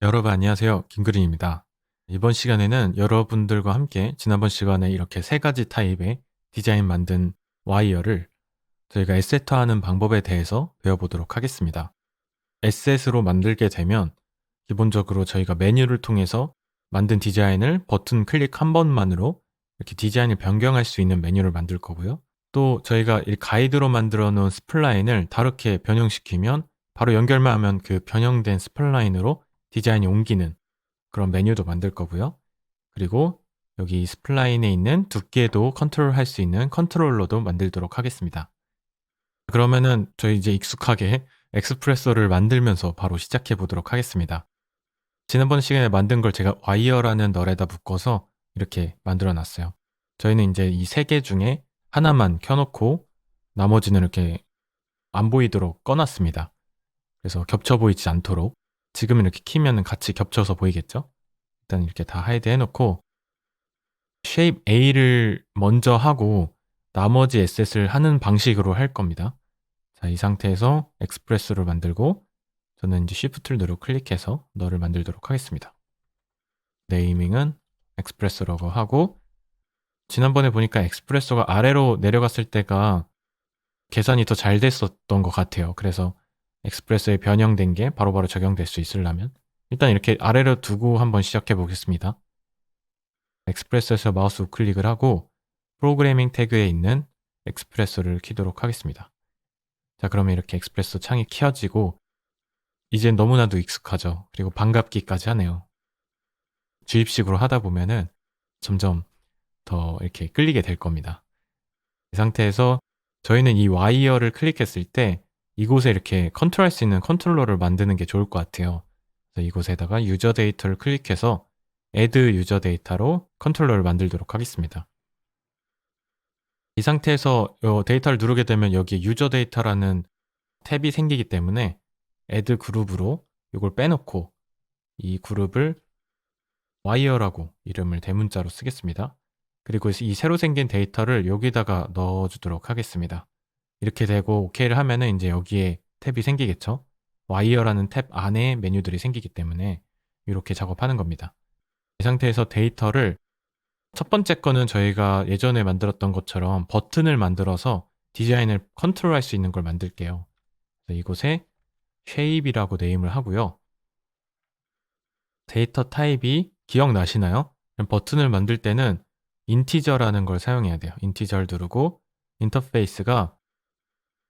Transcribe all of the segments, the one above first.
여러분 안녕하세요. 김그린입니다. 이번 시간에는 여러분들과 함께 지난번 시간에 이렇게 세 가지 타입의 디자인 만든 와이어를 저희가 에셋화하는 방법에 대해서 배워보도록 하겠습니다. 에셋으로 만들게 되면 기본적으로 저희가 메뉴를 통해서 만든 디자인을 버튼 클릭 한 번만으로 이렇게 디자인을 변경할 수 있는 메뉴를 만들 거고요. 또 저희가 이 가이드로 만들어 놓은 스플라인을 다르게 변형시키면 바로 연결만 하면 그 변형된 스플라인으로 디자인이 옮기는 그런 메뉴도 만들 거고요. 그리고 여기 스플라인에 있는 두께도 컨트롤할 수 있는 컨트롤러도 만들도록 하겠습니다. 그러면은 저희 이제 익숙하게 엑스프레소를 만들면서 바로 시작해 보도록 하겠습니다. 지난번 시간에 만든 걸 제가 와이어라는 널에다 묶어서 이렇게 만들어 놨어요. 저희는 이제 이 세 개 중에 하나만 켜놓고 나머지는 이렇게 안 보이도록 꺼놨습니다. 그래서 겹쳐 보이지 않도록. 지금 이렇게 키면 같이 겹쳐서 보이겠죠? 일단 이렇게 다 하이드 해놓고 쉐입 A를 먼저 하고 나머지 에셋을 하는 방식으로 할 겁니다. 자, 이 상태에서 엑스프레소를 만들고 저는 이제 Shift를 누르고 클릭해서 너를 만들도록 하겠습니다. 네이밍은 엑스프레소라고 하고 지난번에 보니까 엑스프레소가 아래로 내려갔을 때가 계산이 더 잘 됐었던 것 같아요. 그래서 엑스프레소에 변형된 게 바로바로 적용될 수 있으려면 일단 이렇게 아래로 두고 한번 시작해 보겠습니다. 엑스프레소에서 마우스 우클릭을 하고 프로그래밍 태그에 있는 엑스프레소를 키도록 하겠습니다. 자, 그러면 이렇게 엑스프레소 창이 켜지고 이젠 너무나도 익숙하죠. 그리고 반갑기까지 하네요. 주입식으로 하다 보면은 점점 더 이렇게 끌리게 될 겁니다. 이 상태에서 저희는 이 와이어를 클릭했을 때 이곳에 이렇게 컨트롤할 수 있는 컨트롤러를 만드는 게 좋을 것 같아요. 그래서 이곳에다가 유저 데이터를 클릭해서 add 유저 데이터로 컨트롤러를 만들도록 하겠습니다. 이 상태에서 데이터를 누르게 되면 여기 유저 데이터라는 탭이 생기기 때문에 add 그룹으로 이걸 빼놓고 이 그룹을 와이어라고 이름을 대문자로 쓰겠습니다. 그리고 이 새로 생긴 데이터를 여기다가 넣어주도록 하겠습니다. 이렇게 되고 OK를 하면은 이제 여기에 탭이 생기겠죠? 와이어라는 탭 안에 메뉴들이 생기기 때문에 이렇게 작업하는 겁니다. 이 상태에서 데이터를 첫 번째 거는 저희가 예전에 만들었던 것처럼 버튼을 만들어서 디자인을 컨트롤할 수 있는 걸 만들게요. 그래서 이곳에 shape이라고 네임을 하고요. 데이터 타입이 기억나시나요? 버튼을 만들 때는 인티저라는 걸 사용해야 돼요. 인티저를 누르고 인터페이스가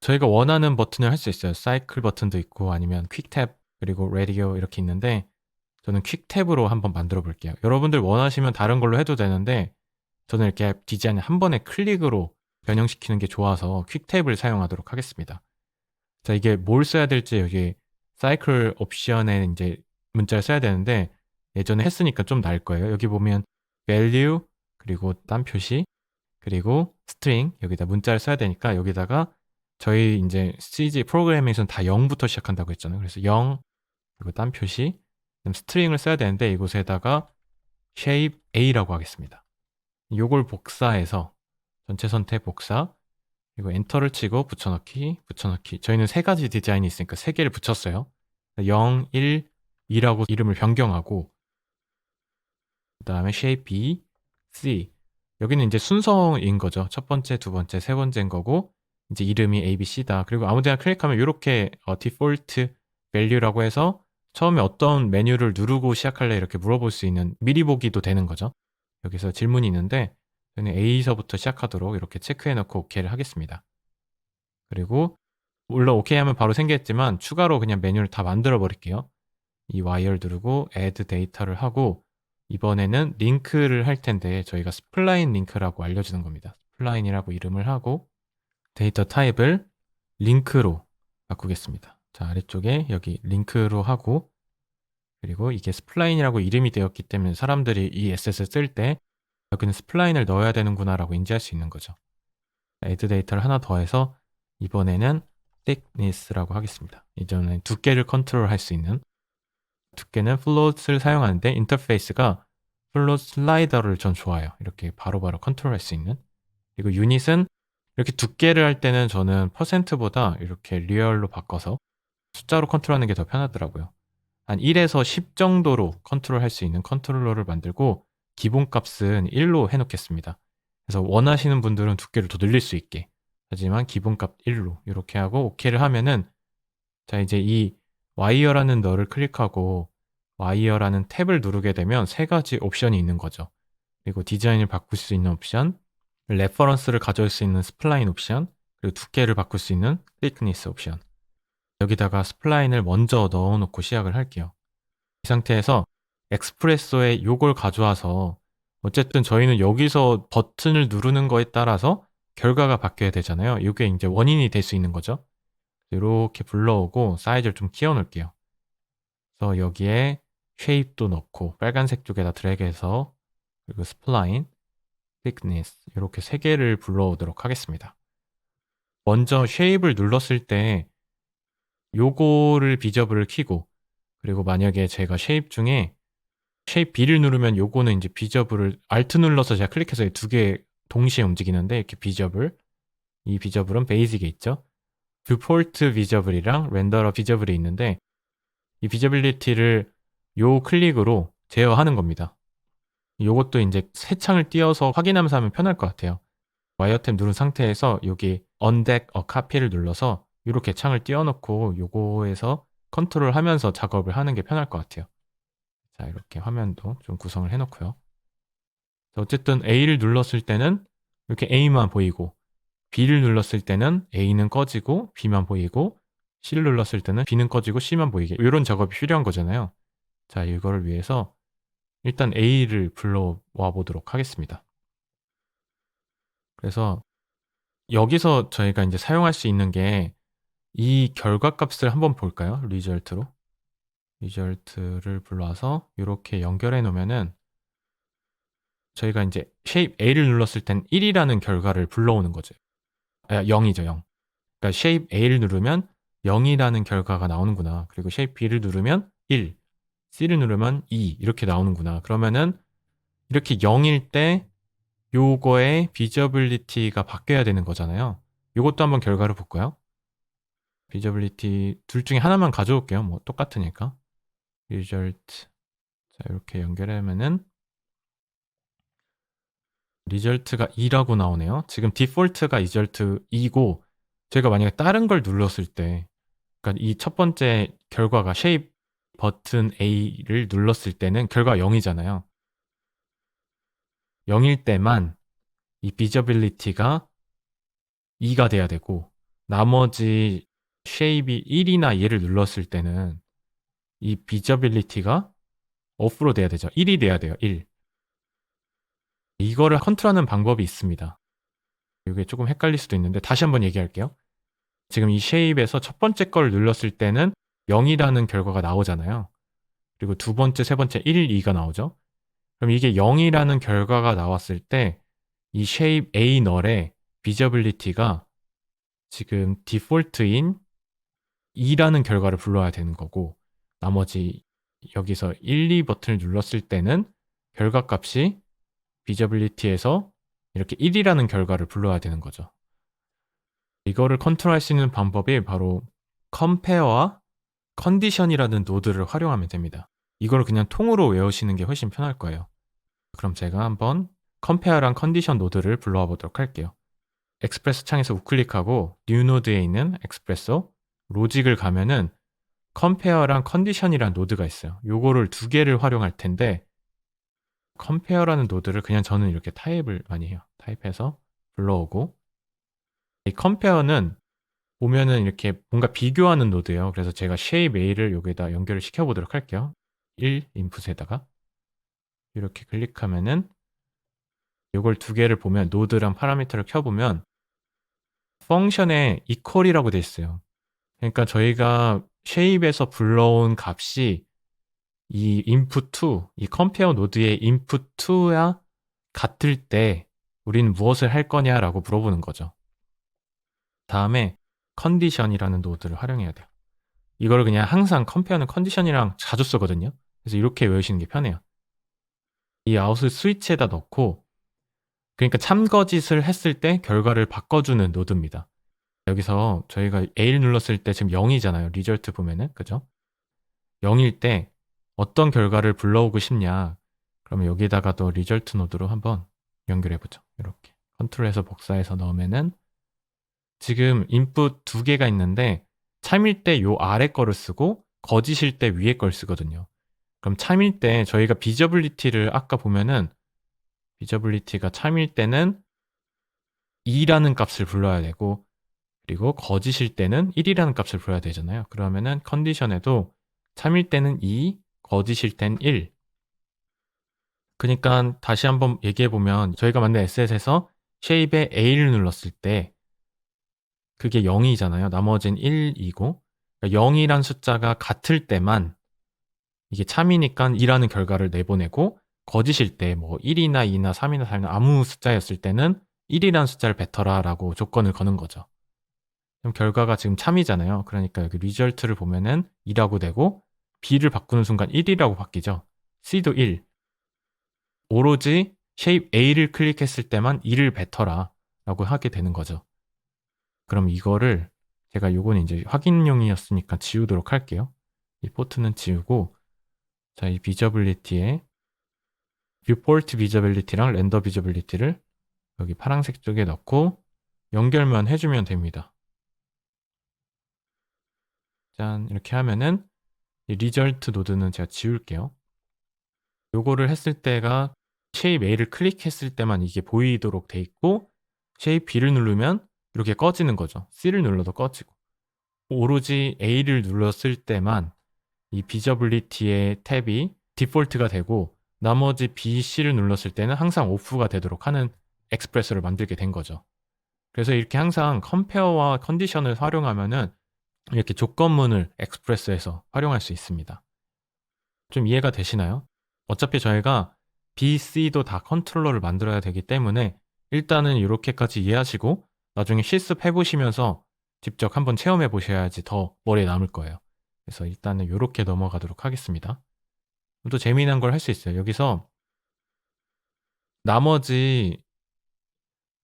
저희가 원하는 버튼을 할 수 있어요. 사이클 버튼도 있고 아니면 퀵탭 그리고 라디오 이렇게 있는데 저는 퀵탭으로 한번 만들어 볼게요. 여러분들 원하시면 다른 걸로 해도 되는데 저는 이렇게 디자인 한 번에 클릭으로 변형시키는 게 좋아서 퀵탭을 사용하도록 하겠습니다. 자, 이게 뭘 써야 될지 여기 사이클 옵션에 이제 문자를 써야 되는데 예전에 했으니까 좀 나을 거예요. 여기 보면 value 그리고 딴 표시 그리고 string 여기다 문자를 써야 되니까 여기다가 저희 이제 CG 프로그래밍에서는 다 0부터 시작한다고 했잖아요. 그래서 0 그리고 딴 표시 그다음 스트링을 써야 되는데 이곳에다가 shape A라고 하겠습니다. 요걸 복사해서 전체 선택 복사 그리고 엔터를 치고 붙여넣기 붙여넣기 저희는 세 가지 디자인이 있으니까 세 개를 붙였어요. 0, 1, 2라고 이름을 변경하고 그 다음에 shape B, C 여기는 이제 순서인 거죠. 첫 번째, 두 번째, 세 번째인 거고 이제 이름이 A, B, C다. 그리고 아무 데나 클릭하면 이렇게 디폴트 value라고 해서 처음에 어떤 메뉴를 누르고 시작할래 이렇게 물어볼 수 있는 미리 보기도 되는 거죠. 여기서 질문이 있는데 저는 A서부터 시작하도록 이렇게 체크해놓고 OK를 하겠습니다. 그리고 물론 OK 하면 바로 생겼지만 추가로 그냥 메뉴를 다 만들어 버릴게요. 이 와이어를 누르고 add 데이터를 하고 이번에는 링크를 할 텐데 저희가 스플라인 링크라고 알려주는 겁니다. 스플라인이라고 이름을 하고 데이터 타입을 링크로 바꾸겠습니다. 자, 아래쪽에 여기 링크로 하고 그리고 이게 스플라인이라고 이름이 되었기 때문에 사람들이 이 에셋을 쓸 때 여기는 스플라인을 넣어야 되는구나 라고 인지할 수 있는 거죠. add 데이터를 하나 더해서 이번에는 thickness라고 하겠습니다. 이전에 두께를 컨트롤 할 수 있는 두께는 플롯을 사용하는데 인터페이스가 플롯 슬라이더를 전 좋아해요. 이렇게 바로바로 컨트롤할 수 있는. 그리고 유닛은 이렇게 두께를 할 때는 저는 퍼센트보다 이렇게 리얼로 바꿔서 숫자로 컨트롤하는 게 더 편하더라고요. 한 1에서 10 정도로 컨트롤할 수 있는 컨트롤러를 만들고 기본값은 1로 해놓겠습니다. 그래서 원하시는 분들은 두께를 더 늘릴 수 있게, 하지만 기본값 1로 이렇게 하고 OK를 하면은, 자 이제 이 와이어라는 너를 클릭하고 와이어라는 탭을 누르게 되면 세 가지 옵션이 있는 거죠. 그리고 디자인을 바꿀 수 있는 옵션, 레퍼런스를 가져올 수 있는 스플라인 옵션, 그리고 두께를 바꿀 수 있는 thickness 옵션. 여기다가 스플라인을 먼저 넣어놓고 시작을 할게요. 이 상태에서 엑스프레소에 요걸 가져와서, 어쨌든 저희는 여기서 버튼을 누르는 거에 따라서 결과가 바뀌어야 되잖아요. 이게 이제 원인이 될 수 있는 거죠. 이렇게 불러오고 사이즈를 좀 키워놓을게요. 그래서 여기에 쉐입도 넣고 빨간색 쪽에다 드래그해서, 그리고 스플라인, thickness 이렇게 세 개를 불러오도록 하겠습니다. 먼저 쉐입을 눌렀을 때 요거를 비저블을 키고, 그리고 만약에 제가 쉐입 중에 쉐입 B를 누르면 요거는 이제 비저블을 Alt 눌러서 제가 클릭해서 두 개 동시에 움직이는데, 이렇게 비저블, 이 비저블은 베이직에 있죠. 뷰포트 비저블이랑 렌더러 비저블이 있는데, 이 비저빌리티를 요 클릭으로 제어하는 겁니다. 요것도 이제 새 창을 띄워서 확인하면서 하면 편할 것 같아요. 와이어 탭 누른 상태에서 여기 Undeck a Copy를 눌러서 이렇게 창을 띄워놓고 요거에서 컨트롤 하면서 작업을 하는 게 편할 것 같아요. 자, 이렇게 화면도 좀 구성을 해놓고요. 어쨌든 A를 눌렀을 때는 이렇게 A만 보이고, B를 눌렀을 때는 A는 꺼지고 B만 보이고, C를 눌렀을 때는 B는 꺼지고 C만 보이게, 이런 작업이 필요한 거잖아요. 자, 이거를 위해서 일단 A를 불러와 보도록 하겠습니다. 그래서 여기서 저희가 이제 사용할 수 있는 게 이 결과값을 한번 볼까요? 리절트로. 리절트를 불러와서 이렇게 연결해 놓으면은, 저희가 이제 쉐입 A를 눌렀을 땐 1이라는 결과를 불러오는 거죠. 0이죠, 0. 그러니까 쉐입 A를 누르면 0이라는 결과가 나오는구나. 그리고 쉐입 B를 누르면 1, C를 누르면 2 이렇게 나오는구나. 그러면은 이렇게 0일 때 요거의 비저빌리티가 바뀌어야 되는 거잖아요. 요것도 한번 결과를 볼까요? 비저빌리티 둘 중에 하나만 가져올게요. 뭐 똑같으니까. 리절트. 자, 이렇게 연결하면은 리절트가 2라고 나오네요. 지금 디폴트가 리절트 2고, 제가 만약에 다른 걸 눌렀을 때, 그러니까 이 첫 번째 결과가 쉐입 버튼 A를 눌렀을 때는 결과가 0이잖아요. 0일 때만 이 비저빌리티가 2가 돼야 되고, 나머지 쉐입이 1이나 2를 눌렀을 때는 이 비저빌리티가 off로 돼야 되죠. 1이 돼야 돼요. 1. 이거를 컨트롤하는 방법이 있습니다. 이게 조금 헷갈릴 수도 있는데 다시 한번 얘기할게요. 지금 이 쉐입에서 첫 번째 걸 눌렀을 때는 0이라는 결과가 나오잖아요. 그리고 두 번째, 세 번째 1, 2가 나오죠. 그럼 이게 0이라는 결과가 나왔을 때 이 쉐입 A 널의 비저빌리티가 지금 디폴트인 2라는 결과를 불러야 되는 거고, 나머지 여기서 1, 2 버튼을 눌렀을 때는 결과값이 비저빌리티에서 이렇게 1이라는 결과를 불러야 되는 거죠. 이거를 컨트롤할 수 있는 방법이 바로 컴페어와 컨디션이라는 노드를 활용하면 됩니다. 이걸 그냥 통으로 외우시는 게 훨씬 편할 거예요. 그럼 제가 한번 컴페어랑 컨디션 노드를 불러와 보도록 할게요. 엑스프레소 창에서 우클릭하고 뉴 노드에 있는 엑스프레소 로직을 가면은 컴페어랑 컨디션이라는 노드가 있어요. 요거를 두 개를 활용할 텐데, 컴페어라는 노드를 그냥 저는 이렇게 타입을 많이 해요. 타입해서 불러오고, 이 컴페어는 보면은 이렇게 뭔가 비교하는 노드예요. 그래서 제가 쉐입 A를 여기다 연결을 시켜보도록 할게요. 1 인풋에다가 이렇게 클릭하면은 이걸 두 개를 보면, 노드랑 파라미터를 켜보면 펑션에 equal이라고 돼 있어요. 그러니까 저희가 쉐입에서 불러온 값이 이 input2, 이 컴페어 노드의 input2와 같을 때 우리는 무엇을 할 거냐라고 물어보는 거죠. 다음에 컨디션이라는 노드를 활용해야 돼요. 이걸 그냥 항상 컴페어는 컨디션이랑 자주 쓰거든요. 그래서 이렇게 외우시는 게 편해요. 이 아웃을 스위치에다 넣고, 그러니까 참거짓을 했을 때 결과를 바꿔주는 노드입니다. 여기서 저희가 A를 눌렀을 때 지금 0이잖아요. 리절트 보면은. 그죠? 0일 때 어떤 결과를 불러오고 싶냐. 그러면 여기다가 또 리절트 노드로 한번 연결해보죠. 이렇게 컨트롤해서 복사해서 넣으면은 지금 인풋 두 개가 있는데 참일 때 요 아래 거를 쓰고 거짓일 때 위에 걸 쓰거든요. 그럼 참일 때 저희가 비저블리티를 아까 보면은 비저블리티가 참일 때는 2라는 값을 불러야 되고 그리고 거짓일 때는 1이라는 값을 불러야 되잖아요. 그러면은 컨디션에도 참일 때는 2, 거짓일 땐 1. 그러니까 다시 한번 얘기해 보면 저희가 만든 에셋에서 쉐입에 A를 눌렀을 때 그게 0이잖아요. 나머지는 1이고 그러니까 0이란 숫자가 같을 때만 이게 참이니까 2라는 결과를 내보내고 거짓일 때 뭐 1이나 2나 3이나 4이나 아무 숫자였을 때는 1이라는 숫자를 뱉어라 라고 조건을 거는 거죠. 그럼 결과가 지금 참이잖아요. 그러니까 여기 리절트를 보면은 2라고 되고 B를 바꾸는 순간 1이라고 바뀌죠. C도 1. 오로지 쉐입 A를 클릭했을 때만 2를 뱉어라 라고 하게 되는 거죠. 그럼 이거를 제가 요건 이제 확인용이었으니까 지우도록 할게요. 이 포트는 지우고 자, 이 비저블리티에 뷰포트 비저블리티랑 렌더 비저블리티를 여기 파란색 쪽에 넣고 연결만 해주면 됩니다. 짠, 이렇게 하면은 이 리절트 노드는 제가 지울게요. 요거를 했을 때가 쉐입 A를 클릭했을 때만 이게 보이도록 돼 있고 쉐입 B를 누르면 이렇게 꺼지는 거죠. C를 눌러도 꺼지고 오로지 A를 눌렀을 때만 이 비저블리티의 탭이 디폴트가 되고 나머지 B, C를 눌렀을 때는 항상 오프가 되도록 하는 엑스프레서를 만들게 된 거죠. 그래서 이렇게 항상 컴페어와 컨디션을 활용하면은 이렇게 조건문을 엑스프레스에서 활용할 수 있습니다. 좀 이해가 되시나요? 어차피 저희가 B, C도 다 컨트롤러를 만들어야 되기 때문에 일단은 이렇게까지 이해하시고 나중에 실습 해보시면서 직접 한번 체험해 보셔야지 더 머리에 남을 거예요. 그래서 일단은 이렇게 넘어가도록 하겠습니다. 또 재미난 걸 할 수 있어요. 여기서 나머지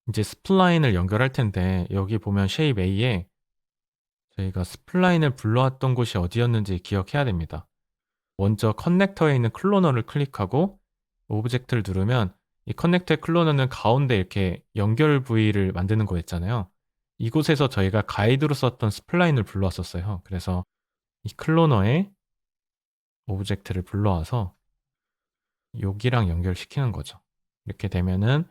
이제 스플라인을 연결할 텐데 여기 보면 쉐입 A에 저희가 스플라인을 불러왔던 곳이 어디였는지 기억해야 됩니다. 먼저 커넥터에 있는 클로너를 클릭하고 오브젝트를 누르면 이 커넥터의 클로너는 가운데 이렇게 연결 부위를 만드는 거였잖아요. 이곳에서 저희가 가이드로 썼던 스플라인을 불러왔었어요. 그래서 이 클로너에 오브젝트를 불러와서 여기랑 연결시키는 거죠. 이렇게 되면은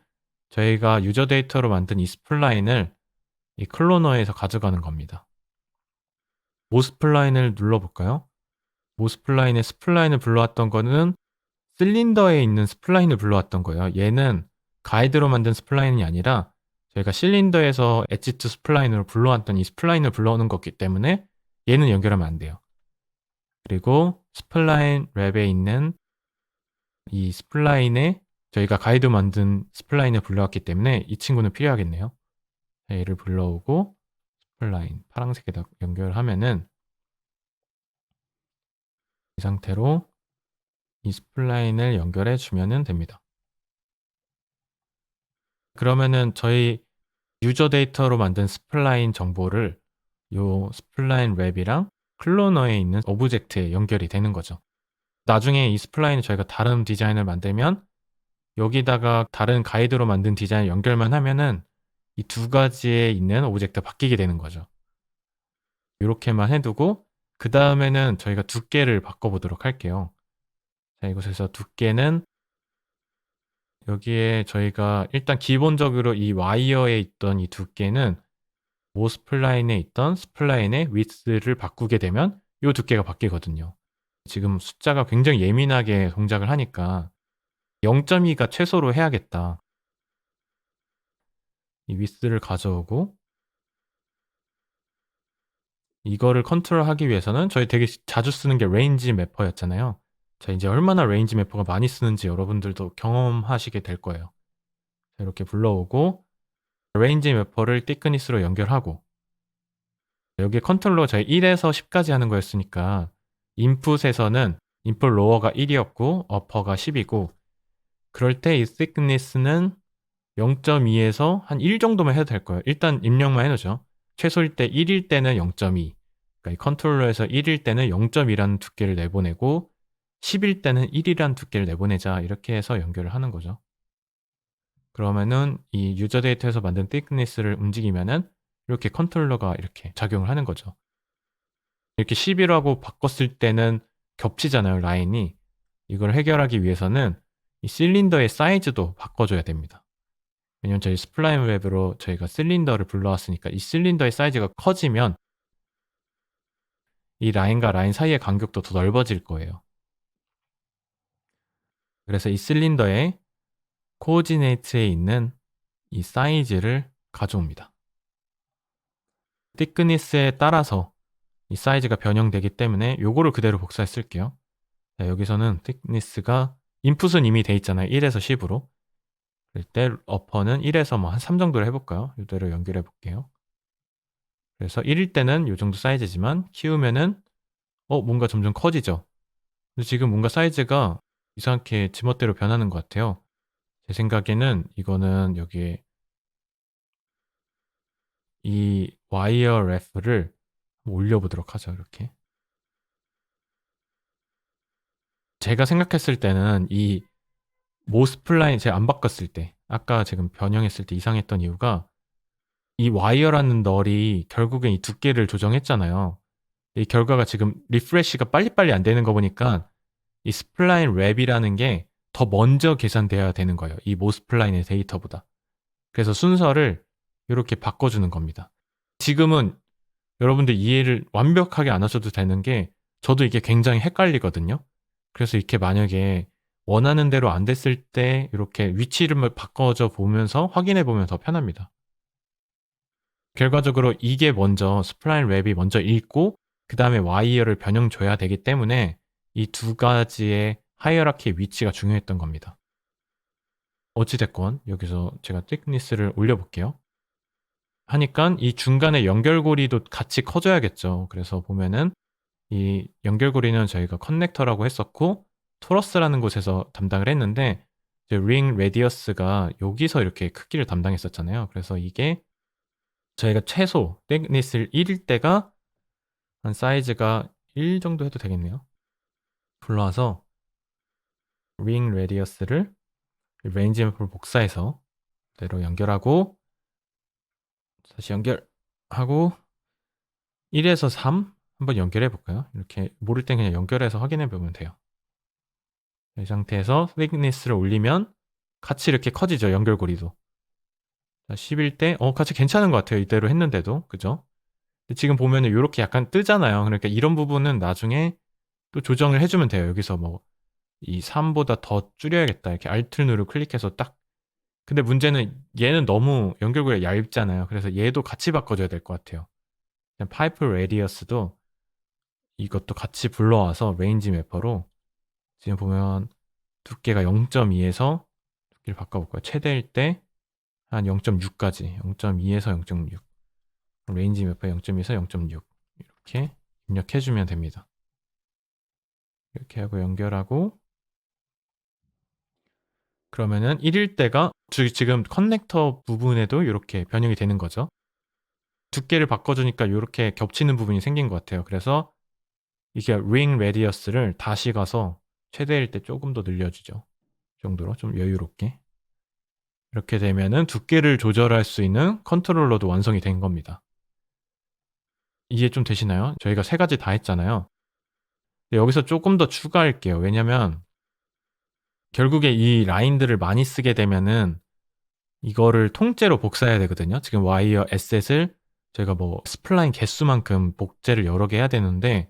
저희가 유저 데이터로 만든 이 스플라인을 이 클로너에서 가져가는 겁니다. 모스플라인을 눌러볼까요? 모스플라인의 스플라인을 불러왔던 거는 실린더에 있는 스플라인을 불러왔던 거예요. 얘는 가이드로 만든 스플라인이 아니라 저희가 실린더에서 엣지 투 스플라인으로 불러왔던 이 스플라인을 불러오는 거기 때문에 얘는 연결하면 안 돼요. 그리고 스플라인 랩에 있는 이 스플라인에 저희가 가이드 만든 스플라인을 불러왔기 때문에 이 친구는 필요하겠네요. 얘를 불러오고 스플라인 파란색에다 연결하면은 이 상태로 이 스플라인을 연결해 주면 됩니다. 그러면은 저희 유저 데이터로 만든 스플라인 정보를 요 스플라인 랩이랑 클로너에 있는 오브젝트에 연결이 되는 거죠. 나중에 이 스플라인을 저희가 다른 디자인을 만들면 여기다가 다른 가이드로 만든 디자인 연결만 하면은 이 두 가지에 있는 오브젝트가 바뀌게 되는 거죠. 이렇게만 해두고 그 다음에는 저희가 두께를 바꿔보도록 할게요. 자, 이곳에서 두께는 여기에 저희가 일단 기본적으로 이 와이어에 있던 이 두께는 모 스플라인에 있던 스플라인의 위스를 바꾸게 되면 이 두께가 바뀌거든요. 지금 숫자가 굉장히 예민하게 동작을 하니까 0.2가 최소로 해야겠다. 이 위스를 가져오고 이거를 컨트롤하기 위해서는 저희 되게 자주 쓰는 게 레인지 매퍼였잖아요. 자, 이제 얼마나 레인지 매퍼가 많이 쓰는지 여러분들도 경험하시게 될 거예요. 자, 이렇게 불러오고 레인지 매퍼를 thickness로 연결하고 여기 컨트롤러 저희 1에서 10까지 하는 거였으니까 인풋에서는 인풋 로어가 1이었고 어퍼가 10이고 그럴 때 이 thickness는 0.2에서 한 1 정도만 해도 될 거예요. 일단 입력만 해놓죠. 최소일 때 1일 때는 0.2 그러니까 이 컨트롤러에서 1일 때는 0.2라는 두께를 내보내고 10일 때는 1이라는 두께를 내보내자 이렇게 해서 연결을 하는 거죠. 그러면은 이 유저 데이터에서 만든 thickness를 움직이면은 이렇게 컨트롤러가 이렇게 작용을 하는 거죠. 이렇게 10이라고 바꿨을 때는 겹치잖아요, 라인이. 이걸 해결하기 위해서는 이 실린더의 사이즈도 바꿔줘야 됩니다. 왜냐면 저희 스플라인 웹으로 저희가 실린더를 불러왔으니까 이 실린더의 사이즈가 커지면 이 라인과 라인 사이의 간격도 더 넓어질 거예요. 그래서 이 실린더의 코오디네이트에 있는 이 사이즈를 가져옵니다. thickness에 따라서 이 사이즈가 변형되기 때문에 요거를 그대로 복사해 쓸게요. 자, 여기서는 thickness가 인풋은 이미 돼 있잖아요. 1에서 10으로. 그럴 때 어퍼는 1에서 뭐 한 3 정도로 해볼까요? 이대로 연결해 볼게요. 그래서 1일 때는 이 정도 사이즈지만 키우면은 뭔가 점점 커지죠. 근데 지금 뭔가 사이즈가 이상하게 지멋대로 변하는 것 같아요. 제 생각에는 이거는 여기에 이 와이어 래프를 올려보도록 하죠. 이렇게. 제가 생각했을 때는 이 모스플라인 제가 안 바꿨을 때 아까 지금 변형했을 때 이상했던 이유가 이 와이어라는 널이 결국엔 이 두께를 조정했잖아요. 이 결과가 지금 리프레시가 빨리빨리 안 되는 거 보니까 이 스플라인 랩이라는 게 더 먼저 계산돼야 되는 거예요. 이 모스플라인의 데이터보다. 그래서 순서를 이렇게 바꿔주는 겁니다. 지금은 여러분들 이해를 완벽하게 안 하셔도 되는 게 저도 이게 굉장히 헷갈리거든요. 그래서 이렇게 만약에 원하는 대로 안 됐을 때 이렇게 위치를 바꿔줘 보면서 확인해 보면 더 편합니다. 결과적으로 이게 먼저 스플라인 랩이 먼저 읽고 그 다음에 와이어를 변형 줘야 되기 때문에 이 두 가지의 하이어라키의 위치가 중요했던 겁니다. 어찌됐건 여기서 제가 thickness를 올려볼게요. 하니까 이 중간에 연결고리도 같이 커져야겠죠. 그래서 보면은 이 연결고리는 저희가 커넥터라고 했었고 토러스라는 곳에서 담당을 했는데 링 레디어스가 여기서 이렇게 크기를 담당했었잖아요. 그래서 이게 저희가 최소 thickness를 1일 때가 한 사이즈가 1 정도 해도 되겠네요. 불러와서 링 레디어스를 레인지 맵으로 복사해서 그대로 연결하고 다시 연결하고 1에서 3 한번 연결해 볼까요? 이렇게 모를 땐 그냥 연결해서 확인해 보면 돼요. 이 상태에서 thickness를 올리면 같이 이렇게 커지죠. 연결고리도. 자, 10일 때 같이 괜찮은 것 같아요. 이대로 했는데도. 그죠? 근데 지금 보면은 이렇게 약간 뜨잖아요. 그러니까 이런 부분은 나중에 또 조정을 해주면 돼요. 여기서 뭐 이 3보다 더 줄여야겠다. 이렇게 Alt 누르 클릭해서 딱. 근데 문제는 얘는 너무 연결고리가 얇잖아요. 그래서 얘도 같이 바꿔줘야 될 것 같아요. 파이프 레디어스도 이것도 같이 불러와서 레인지 매퍼로 지금 보면 두께가 0.2에서 두께를 바꿔볼까요? 최대일 때 한 0.6까지 0.2에서 0.6 레인지 매퍼 0.2에서 0.6 이렇게 입력해주면 됩니다. 이렇게 하고 연결하고 그러면은 1일 때가 지금 커넥터 부분에도 이렇게 변형이 되는 거죠. 두께를 바꿔주니까 이렇게 겹치는 부분이 생긴 것 같아요. 그래서 이게 링 레디어스를 다시 가서 최대일 때 조금 더 늘려주죠. 이 정도로 좀 여유롭게. 이렇게 되면은 두께를 조절할 수 있는 컨트롤러도 완성이 된 겁니다. 이해 좀 되시나요? 저희가 3가지 다 했잖아요. 여기서 조금 더 추가할게요. 왜냐면 결국에 이 라인들을 많이 쓰게 되면은 이거를 통째로 복사해야 되거든요. 지금 와이어 에셋을 저희가 뭐 스플라인 개수만큼 복제를 여러 개 해야 되는데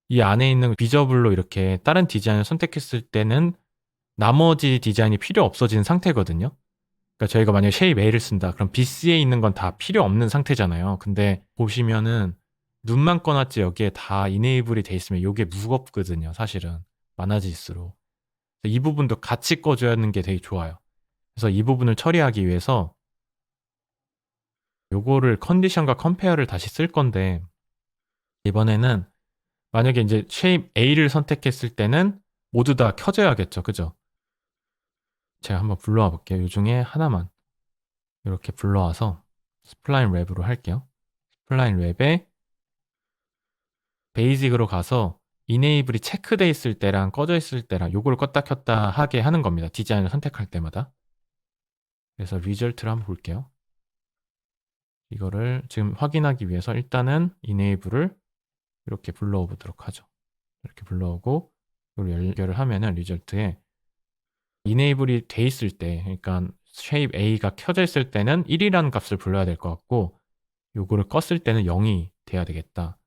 이 안에 있는 비저블로 이렇게 다른 디자인을 선택했을 때는 나머지 디자인이 필요 없어진 상태거든요. 그러니까 저희가 만약에 쉐입 A를 쓴다. 그럼 BC에 있는 건 다 필요 없는 상태잖아요. 근데 보시면은 눈만 꺼놨지 여기에 다 이네이블이 돼 있으면 이게 무겁거든요. 사실은 많아질수록. 이 부분도 같이 꺼줘야 하는 게 되게 좋아요. 그래서 이 부분을 처리하기 위해서 요거를 컨디션과 컴페어를 다시 쓸 건데 이번에는 만약에 이제 쉐입 A를 선택했을 때는 모두 다 켜져야겠죠. 그죠? 제가 한번 불러와 볼게요. 요 중에 하나만 이렇게 불러와서 스플라인 랩으로 할게요. 스플라인 랩에 베이직으로 가서 이네이블이 체크돼 있을 때랑 꺼져 있을 때랑 요걸 껐다 켰다 하게 하는 겁니다. 디자인을 선택할 때마다. 그래서 리절트를 한번 볼게요. 이거를 지금 확인하기 위해서 일단은 이네이블을 이렇게 불러오 보도록 하죠. 이렇게 불러오고 이걸 연결을 하면은 리절트에 이네이블이 돼 있을 때, 그러니까 쉐입 A가 켜져 있을 때는 1이라는 값을 불러야 될 것 같고 요거를 껐을 때는 0이 돼야 되겠다.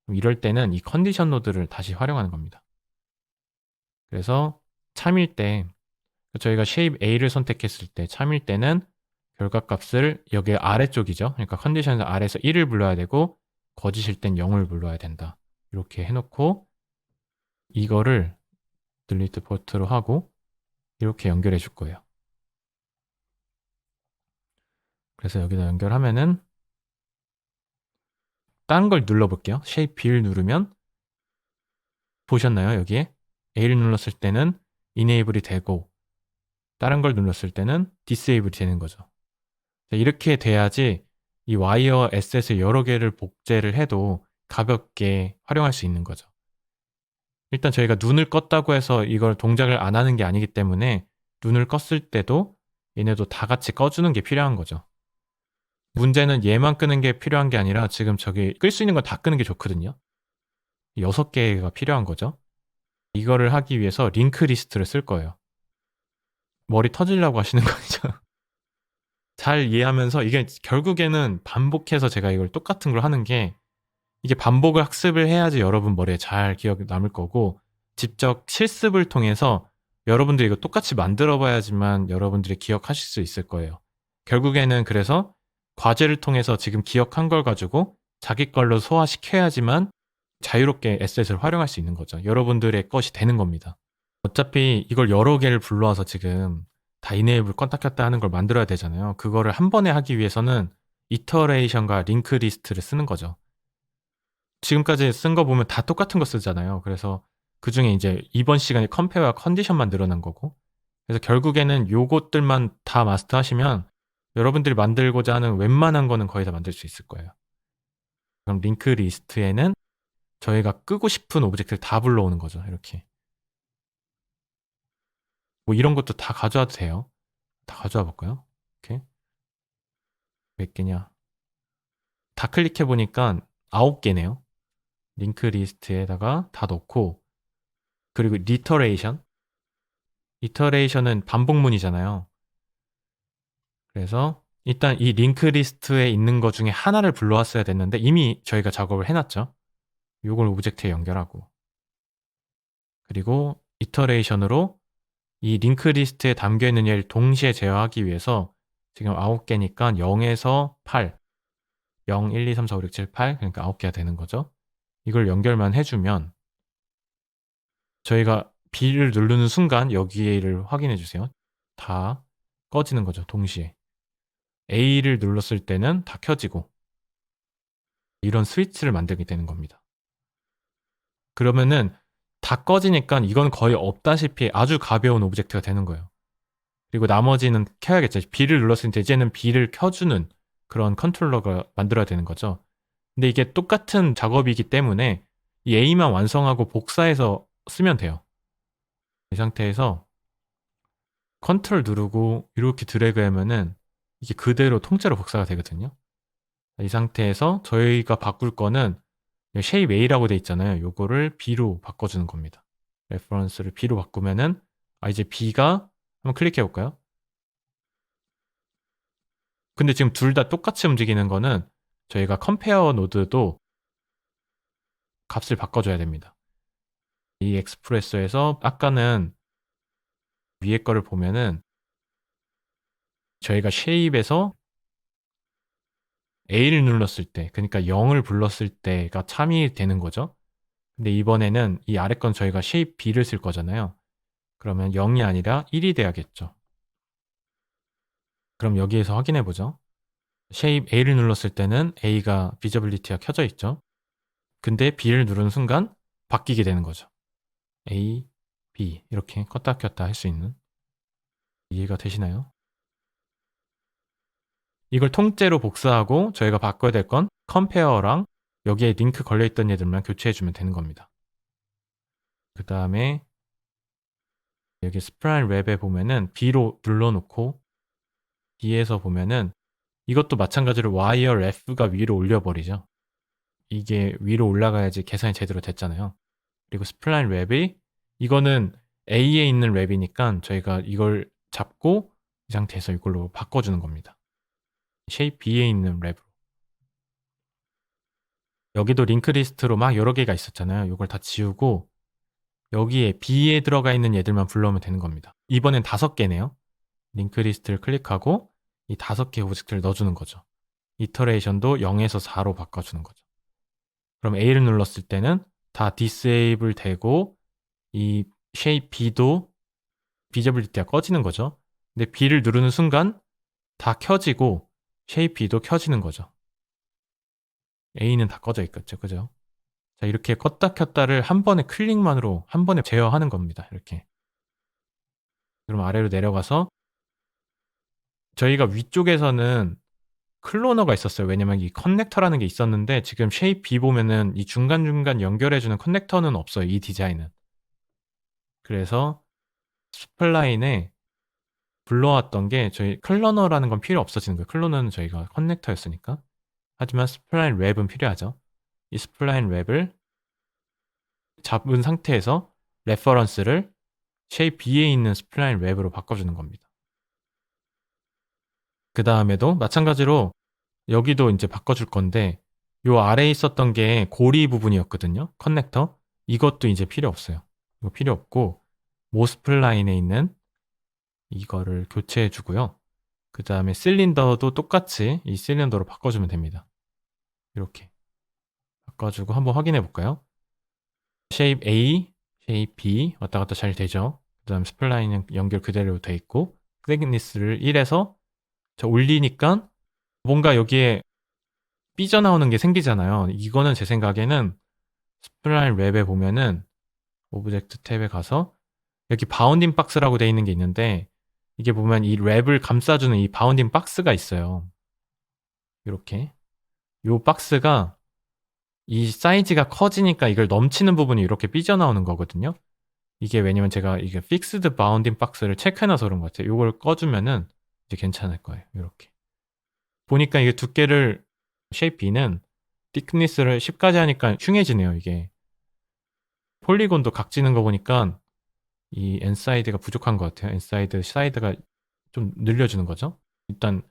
이럴 때는 이 컨디션 노드를 다시 활용하는 겁니다. 그래서 참일 때 저희가 쉐입 A를 선택했을 때 참일 때는 결과값을 여기 아래쪽이죠. 그러니까 컨디션 아래에서 1을 불러야 되고 거짓일 땐 0을 불러야 된다. 이렇게 해놓고 이거를 delete port로 하고 이렇게 연결해 줄 거예요. 그래서 여기다 연결하면은 다른 걸 눌러볼게요. Shape B를 누르면 보셨나요? 여기에 A를 눌렀을 때는 Enable이 되고 다른 걸 눌렀을 때는 Disable이 되는 거죠. 이렇게 돼야지 이 와이어 에셋을 여러 개를 복제를 해도 가볍게 활용할 수 있는 거죠. 일단 저희가 눈을 껐다고 해서 이걸 동작을 안 하는 게 아니기 때문에 눈을 껐을 때도 얘네도 다 같이 꺼주는 게 필요한 거죠. 문제는 얘만 끄는 게 필요한 게 아니라 지금 저기 끌 수 있는 건 다 끄는 게 좋거든요. 6개가 필요한 거죠. 이거를 하기 위해서 링크 리스트를 쓸 거예요. 머리 터지려고 하시는 거 아니죠? 잘 이해하면서 이게 결국에는 반복해서 제가 이걸 똑같은 걸 하는 게 이게 반복을 학습을 해야지 여러분 머리에 잘 기억이 남을 거고 직접 실습을 통해서 여러분들이 이거 똑같이 만들어 봐야지만 여러분들이 기억하실 수 있을 거예요. 결국에는 그래서 과제를 통해서 지금 기억한 걸 가지고 자기 걸로 소화시켜야지만 자유롭게 에셋을 활용할 수 있는 거죠. 여러분들의 것이 되는 겁니다. 어차피 이걸 여러 개를 불러와서 지금 다 이네이블 껐다 켰다 하는 걸 만들어야 되잖아요. 그거를 한 번에 하기 위해서는 이터레이션과 링크 리스트를 쓰는 거죠. 지금까지 쓴 거 보면 다 똑같은 거 쓰잖아요. 그래서 그 중에 이제 이번 시간에 컴페어와 컨디션만 늘어난 거고. 그래서 결국에는 요것들만 다 마스터하시면 여러분들이 만들고자 하는 웬만한 거는 거의 다 만들 수 있을 거예요. 그럼 링크 리스트에는 저희가 끄고 싶은 오브젝트를 다 불러오는 거죠. 이렇게. 뭐 이런 것도 다 가져와도 돼요. 다 가져와 볼까요? 이렇게. 몇 개냐? 다 클릭해 보니까 9개네요. 링크 리스트에다가 다 넣고 그리고 리터레이션. 리터레이션은 반복문이잖아요. 그래서 일단 이 링크 리스트에 있는 것 중에 하나를 불러왔어야 됐는데 이미 저희가 작업을 해놨죠. 요걸 오브젝트에 연결하고 그리고 이터레이션으로 이 링크 리스트에 담겨있는 얘를 동시에 제어하기 위해서 지금 9개니까 0에서 8 0, 1, 2, 3, 4, 5, 6, 7, 8 그러니까 9개가 되는 거죠. 이걸 연결만 해주면 저희가 B를 누르는 순간 여기를 확인해 주세요. 다 꺼지는 거죠. 동시에. A를 눌렀을 때는 다 켜지고 이런 스위치를 만들게 되는 겁니다. 그러면은 다 꺼지니까 이건 거의 없다시피 아주 가벼운 오브젝트가 되는 거예요. 그리고 나머지는 켜야겠죠. B를 눌렀을 때 이제는 B를 켜주는 그런 컨트롤러가 만들어야 되는 거죠. 근데 이게 똑같은 작업이기 때문에 이 A만 완성하고 복사해서 쓰면 돼요. 이 상태에서 컨트롤 누르고 이렇게 드래그 하면은 이게 그대로 통째로 복사가 되거든요. 이 상태에서 저희가 바꿀 거는 shape A라고 돼 있잖아요. 요거를 B로 바꿔주는 겁니다. 레퍼런스를 B로 바꾸면은 이제 B가 한번 클릭해 볼까요? 근데 지금 둘 다 똑같이 움직이는 거는 저희가 컴페어 노드도 값을 바꿔줘야 됩니다. 이 엑스프레소에서 아까는 위에 거를 보면은 저희가 shape에서 A를 눌렀을 때, 그러니까 0을 불렀을 때가 참이 되는 거죠. 근데 이번에는 이 아래 건 저희가 shape B를 쓸 거잖아요. 그러면 0이 아니라 1이 돼야겠죠. 그럼 여기에서 확인해 보죠. shape A를 눌렀을 때는 A가 visibility가 켜져 있죠. 근데 B를 누르는 순간 바뀌게 되는 거죠. A, B 이렇게 껐다 켰다 할 수 있는. 이해가 되시나요? 이걸 통째로 복사하고 저희가 바꿔야 될 건 compare랑 여기에 링크 걸려있던 얘들만 교체해주면 되는 겁니다. 그 다음에 여기 스프라인 랩에 보면은 B로 눌러놓고 B에서 보면은 이것도 마찬가지로 와이어 F가 위로 올려버리죠. 이게 위로 올라가야지 계산이 제대로 됐잖아요. 그리고 스플라인 랩이 이거는 A에 있는 랩이니까 저희가 이걸 잡고 이 상태에서 이걸로 바꿔주는 겁니다. 쉐입 B에 있는 랩으로. 여기도 링크 리스트로 막 여러 개가 있었잖아요. 이걸 다 지우고 여기에 B에 들어가 있는 얘들만 불러오면 되는 겁니다. 이번엔 5개네요. 링크 리스트를 클릭하고 이 5개 오브젝트를 넣어주는 거죠. 이터레이션도 0에서 4로 바꿔주는 거죠. 그럼 A를 눌렀을 때는 다 disable 되고 이 shape B도 visibility가 꺼지는 거죠. 근데 B를 누르는 순간 다 켜지고 shape B도 켜지는 거죠. A는 다 꺼져 있겠죠. 그죠? 자, 이렇게 껐다 켰다를 한 번에 클릭만으로 한 번에 제어하는 겁니다. 이렇게. 그럼 아래로 내려가서 저희가 위쪽에서는 클로너가 있었어요. 왜냐면 이 커넥터라는 게 있었는데 지금 shape B 보면은 이 중간중간 연결해주는 커넥터는 없어요. 이 디자인은. 그래서 스플라인에 불러왔던 게 저희 클로너라는 건 필요 없어지는 거예요. 클로너는 저희가 커넥터였으니까. 하지만 스플라인 랩은 필요하죠. 이 스플라인 랩을 잡은 상태에서 레퍼런스를 shape B에 있는 스플라인 랩으로 바꿔주는 겁니다. 그 다음에도 마찬가지로 여기도 이제 바꿔줄 건데 요 아래에 있었던 게 고리 부분이었거든요. 커넥터. 이것도 이제 필요 없어요. 이거 필요 없고 모스플라인에 있는 이거를 교체해 주고요. 그 다음에 실린더도 똑같이 이 실린더로 바꿔주면 됩니다. 이렇게 바꿔주고 한번 확인해 볼까요? shape A, shape B 왔다 갔다 잘 되죠. 그 다음 스플라인은 연결 그대로 돼 있고 thickness를 1에서 저 올리니까 뭔가 여기에 삐져나오는 게 생기잖아요. 이거는 제 생각에는 스플라인 랩에 보면은 오브젝트 탭에 가서 여기 바운딩 박스라고 돼 있는 게 있는데 이게 보면 이 랩을 감싸주는 이 바운딩 박스가 있어요. 이렇게 이 박스가 이 사이즈가 커지니까 이걸 넘치는 부분이 이렇게 삐져나오는 거거든요. 이게 왜냐면 제가 이게 픽스드 바운딩 박스를 체크해놔서 그런 것 같아요. 이걸 꺼주면은 이제 괜찮을 거예요. 이렇게 보니까 이게 두께를 쉐입 B는 thickness를 10까지 하니까 흉해지네요. 이게 폴리곤도 각지는 거 보니까 이 엔사이드가 부족한 것 같아요. 엔사이드 사이드가 좀 늘려주는 거죠. 일단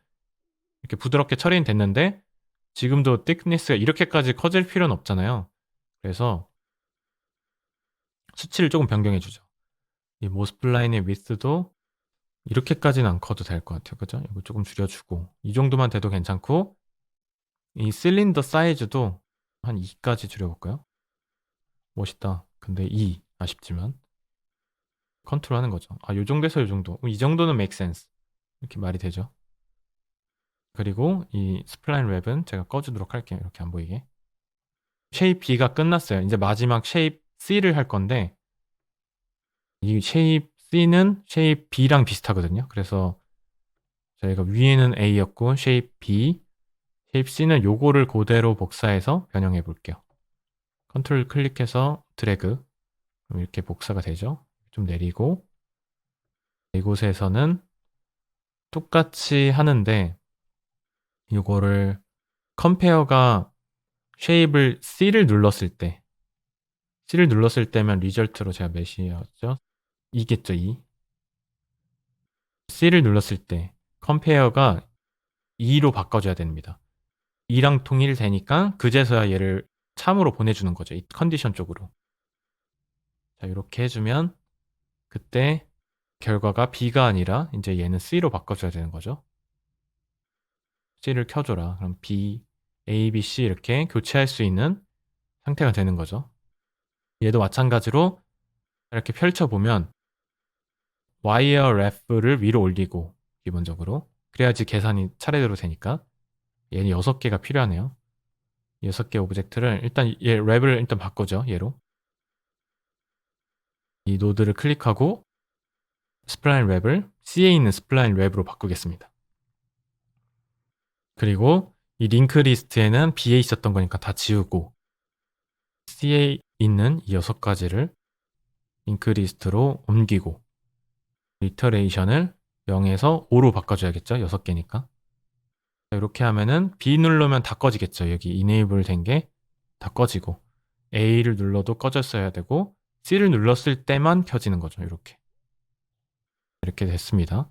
이렇게 부드럽게 처리는 됐는데 지금도 thickness가 이렇게까지 커질 필요는 없잖아요. 그래서 수치를 조금 변경해 주죠. 이 모스플라인의 width도 이렇게까지는 안 커도 될 것 같아요. 그죠? 이거 조금 줄여주고 이 정도만 돼도 괜찮고 이 실린더 사이즈도 한 2까지 줄여볼까요? 멋있다. 근데 2 아쉽지만 컨트롤 하는 거죠. 아, 요 정도에서 요 정도. 이 정도는 make sense. 이렇게 말이 되죠. 그리고 이 스플라인 랩은 제가 꺼주도록 할게요. 이렇게 안 보이게. 쉐입 B가 끝났어요. 이제 마지막 쉐입 C를 할 건데 이 쉐입 C는 쉐입 B랑 비슷하거든요. 그래서 저희가 위에는 A였고 쉐입 B, 쉐입 C는 요거를 그대로 복사해서 변형해 볼게요. 컨트롤 클릭해서 드래그. 그럼 이렇게 복사가 되죠. 좀 내리고 이곳에서는 똑같이 하는데 이거를 컴페어가 쉐입을 C를 눌렀을 때 C를 눌렀을 때면 리절트로 제가 몇이었죠? 2겠죠, 2. C를 눌렀을 때 컴페어가 2로 바꿔줘야 됩니다. 2랑 통일되니까 그제서야 얘를 참으로 보내주는 거죠. 이 컨디션 쪽으로. 자, 이렇게 해주면 그때 결과가 B가 아니라 이제 얘는 C로 바꿔줘야 되는 거죠. C를 켜줘라. 그럼 B, A, B, C 이렇게 교체할 수 있는 상태가 되는 거죠. 얘도 마찬가지로 이렇게 펼쳐보면 와이어 랩을 위로 올리고 기본적으로 그래야지 계산이 차례대로 되니까 얘는 6개가 필요하네요. 6개 오브젝트를 일단 얘 랩을 일단 바꾸죠. 얘로 이 노드를 클릭하고 스플라인 랩을 C에 있는 스플라인 랩으로 바꾸겠습니다. 그리고 이 링크 리스트에는 B에 있었던 거니까 다 지우고 C에 있는 이 6가지를 링크 리스트로 옮기고 이터레이션을 0에서 5로 바꿔줘야겠죠? 6개니까. 이렇게 하면은 B 누르면 다 꺼지겠죠? 여기 enable 된 게 다 꺼지고 A를 눌러도 꺼졌어야 되고 C를 눌렀을 때만 켜지는 거죠. 이렇게 됐습니다.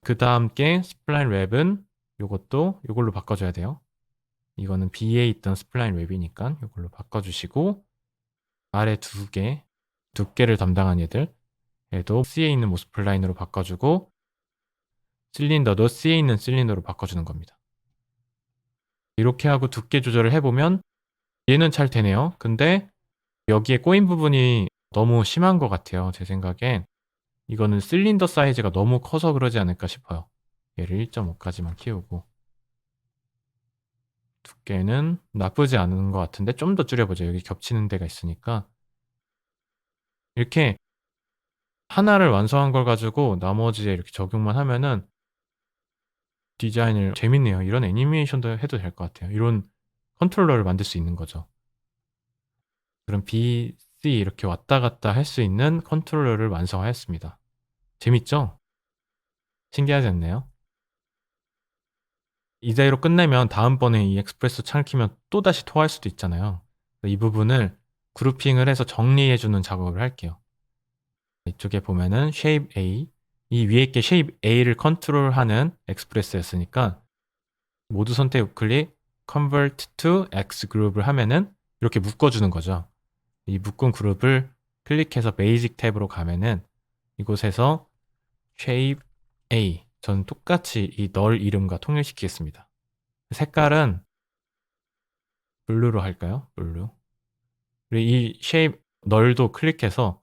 그 다음 게 스플라인 웹은 이것도 이걸로 바꿔줘야 돼요. 이거는 B에 있던 스플라인 웹이니까 이걸로 바꿔주시고 아래 2개, 두께를 담당한 얘들 얘도 C에 있는 모스플라인으로 바꿔주고 실린더도 C에 있는 실린더로 바꿔주는 겁니다. 이렇게 하고 두께 조절을 해보면 얘는 잘 되네요. 근데 여기에 꼬인 부분이 너무 심한 것 같아요. 제 생각엔 이거는 실린더 사이즈가 너무 커서 그러지 않을까 싶어요. 얘를 1.5까지만 키우고 두께는 나쁘지 않은 것 같은데 좀 더 줄여보죠. 여기 겹치는 데가 있으니까 이렇게 하나를 완성한 걸 가지고 나머지에 이렇게 적용만 하면은 디자인을 재밌네요. 이런 애니메이션도 해도 될 것 같아요. 이런 컨트롤러를 만들 수 있는 거죠. 그럼 B, C 이렇게 왔다 갔다 할 수 있는 컨트롤러를 완성하였습니다. 재밌죠? 신기하지 않나요? 이대로 끝내면 다음번에 이 엑스프레소 창을 키면 또다시 토할 수도 있잖아요. 이 부분을 그룹핑을 해서 정리해주는 작업을 할게요. 이쪽에 보면은 shape A, 이 위에 게 shape A를 컨트롤하는 엑스프레스였으니까 모두 선택 우클릭 convert to X 그룹을 하면은 이렇게 묶어주는 거죠. 이 묶은 그룹을 클릭해서 베이직 탭으로 가면은 이곳에서 shape A 저는 똑같이 이 널 이름과 통일시키겠습니다. 색깔은 블루로 할까요? 블루. 그리고 이 shape 널도 클릭해서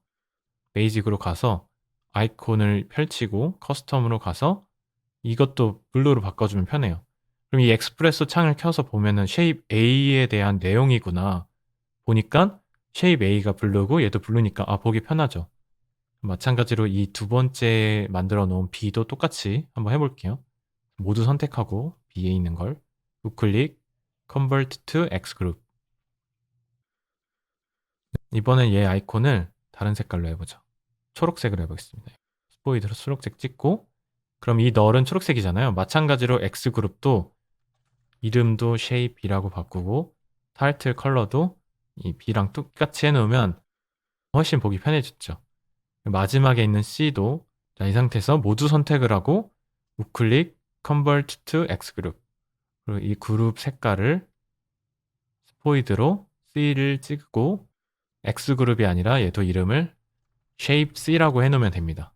베이직으로 가서 아이콘을 펼치고 커스텀으로 가서 이것도 블루로 바꿔주면 편해요. 그럼 이 엑스프레소 창을 켜서 보면은 shape A에 대한 내용이구나 보니까 shape A가 블루고 얘도 블루니까 보기 편하죠. 마찬가지로 이 두 번째 만들어 놓은 B도 똑같이 한번 해볼게요. 모두 선택하고 B에 있는 걸 우클릭 convert to X 그룹. 이번엔 얘 아이콘을 다른 색깔로 해보죠. 초록색으로 해보겠습니다. 스포이드로 초록색 찍고 그럼 이 널은 초록색이잖아요. 마찬가지로 X 그룹도 이름도 shape이라고 바꾸고 타이틀 컬러도 이 B랑 똑같이 해놓으면 훨씬 보기 편해졌죠. 마지막에 있는 C도 이 상태에서 모두 선택을 하고 우클릭 convert to X 그룹 그리고 이 그룹 색깔을 스포이드로 C를 찍고 X 그룹이 아니라 얘도 이름을 shape C라고 해놓으면 됩니다.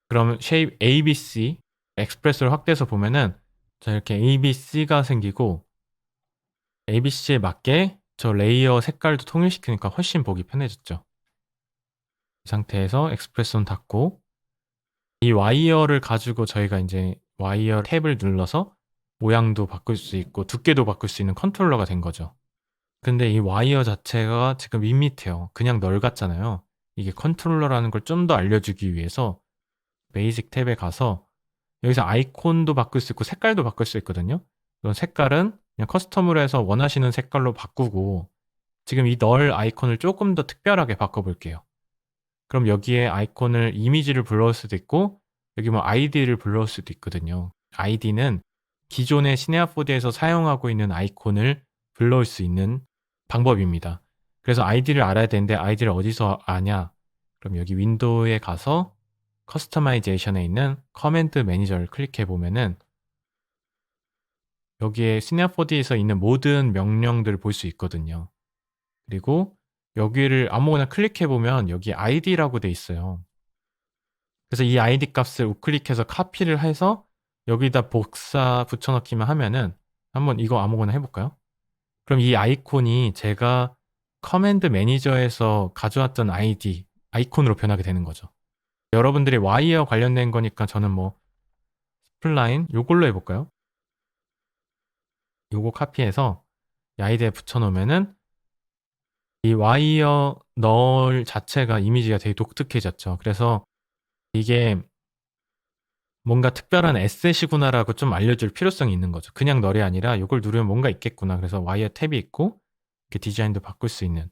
그러면 shape ABC 엑스프레스를 확대해서 보면은 자 이렇게 ABC가 생기고 ABC에 맞게 저 레이어 색깔도 통일시키니까 훨씬 보기 편해졌죠. 이 상태에서 엑스프레스는 닫고 이 와이어를 가지고 저희가 이제 와이어 탭을 눌러서 모양도 바꿀 수 있고 두께도 바꿀 수 있는 컨트롤러가 된 거죠. 근데 이 와이어 자체가 지금 밋밋해요. 그냥 널 같잖아요. 이게 컨트롤러라는 걸 좀 더 알려주기 위해서 베이직 탭에 가서 여기서 아이콘도 바꿀 수 있고 색깔도 바꿀 수 있거든요. 그런 색깔은 그냥 커스텀으로 해서 원하시는 색깔로 바꾸고 지금 이 널 아이콘을 조금 더 특별하게 바꿔볼게요. 그럼 여기에 아이콘을 이미지를 불러올 수도 있고 여기 뭐 아이디를 불러올 수도 있거든요. 아이디는 기존의 시네아4D에서 사용하고 있는 아이콘을 불러올 수 있는 방법입니다. 그래서 아이디를 알아야 되는데 아이디를 어디서 아냐? 그럼 여기 윈도우에 가서 커스터마이제이션에 있는 커맨드 매니저를 클릭해 보면은 여기에 시네아4D에서 있는 모든 명령들을 볼 수 있거든요. 그리고 여기를 아무거나 클릭해 보면 여기 id라고 돼 있어요. 그래서 이 id 값을 우클릭해서 카피를 해서 여기다 복사 붙여넣기만 하면은 한번 이거 아무거나 해볼까요? 그럼 이 아이콘이 제가 커맨드 매니저에서 가져왔던 id 아이콘으로 변하게 되는 거죠. 여러분들이 와이어 관련된 거니까 저는 뭐 스플라인 요걸로 해볼까요? 요거 카피해서 이 아이디에 붙여놓으면은 이 와이어 널 자체가 이미지가 되게 독특해졌죠. 그래서 이게 뭔가 특별한 에셋이구나라고 좀 알려줄 필요성이 있는 거죠. 그냥 널이 아니라 이걸 누르면 뭔가 있겠구나. 그래서 와이어 탭이 있고 이렇게 디자인도 바꿀 수 있는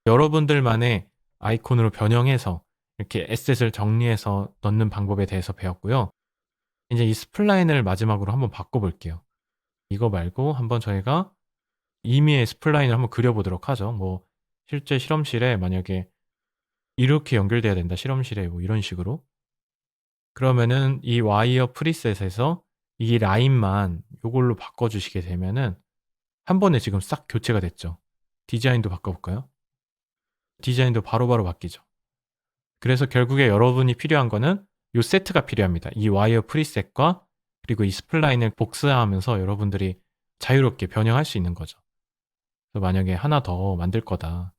여러분들만의 아이콘으로 변형해서 이렇게 에셋을 정리해서 넣는 방법에 대해서 배웠고요. 이제 이 스플라인을 마지막으로 한번 바꿔볼게요. 이거 말고 한번 저희가 임의의 스플라인을 한번 그려보도록 하죠. 뭐 실제 실험실에 만약에 이렇게 연결돼야 된다. 실험실에 뭐 이런 식으로. 그러면은 이 와이어 프리셋에서 이 라인만 요걸로 바꿔주시게 되면은 한 번에 지금 싹 교체가 됐죠. 디자인도 바꿔볼까요? 디자인도 바로바로 바뀌죠. 그래서 결국에 여러분이 필요한 거는 요 세트가 필요합니다. 이 와이어 프리셋과 그리고 이 스플라인을 복사하면서 여러분들이 자유롭게 변형할 수 있는 거죠. 그래서 만약에 하나 더 만들 거다.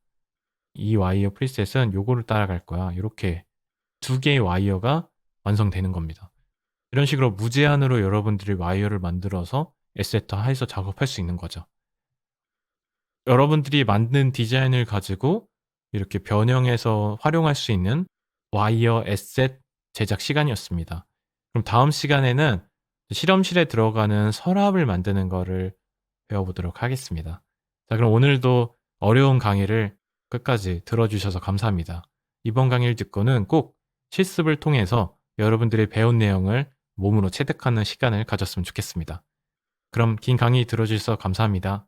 이 와이어 프리셋은 요거를 따라갈 거야. 이렇게 두 개의 와이어가 완성되는 겁니다. 이런 식으로 무제한으로 여러분들이 와이어를 만들어서 에셋화해서 작업할 수 있는 거죠. 여러분들이 만든 디자인을 가지고 이렇게 변형해서 활용할 수 있는 와이어 에셋 제작 시간이었습니다. 그럼 다음 시간에는 실험실에 들어가는 서랍을 만드는 거를 배워보도록 하겠습니다. 자, 그럼 오늘도 어려운 강의를 끝까지 들어주셔서 감사합니다. 이번 강의를 듣고는 꼭 실습을 통해서 여러분들이 배운 내용을 몸으로 체득하는 시간을 가졌으면 좋겠습니다. 그럼 긴 강의 들어주셔서 감사합니다.